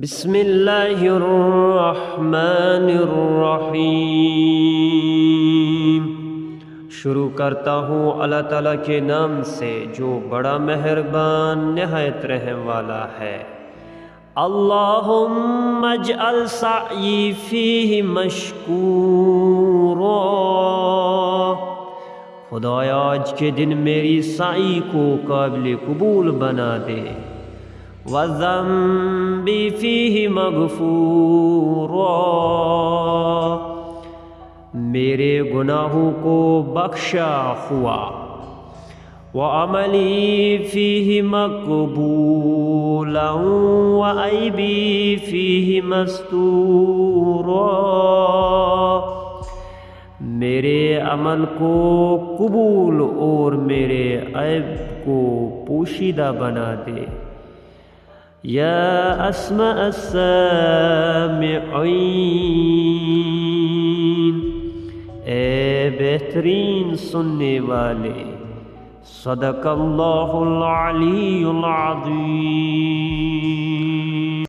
بسم اللہ الرحمن الرحیم۔ شروع کرتا ہوں اللہ تعالیٰ کے نام سے جو بڑا مہربان نہایت رحم والا ہے۔ اللہم اجعل سعی فیہ مشکورا، خدایا آج کے دن میری سعی کو قابل قبول بنا دے۔ وَذَنبِي فِيهِ مَغْفُورًا، میرے گناہوں کو بخشا ہوا۔ وَعَمَلِي فِيهِ مَقْبُولًا وَعَيْبِي فِيهِ مَسْتُورًا، میرے عمل کو قبول اور میرے عیب کو پوشیدہ بنا دے۔ یا اسمع السامعین، اے بہترین سننے والے، صدق اللہ العلی العظیم۔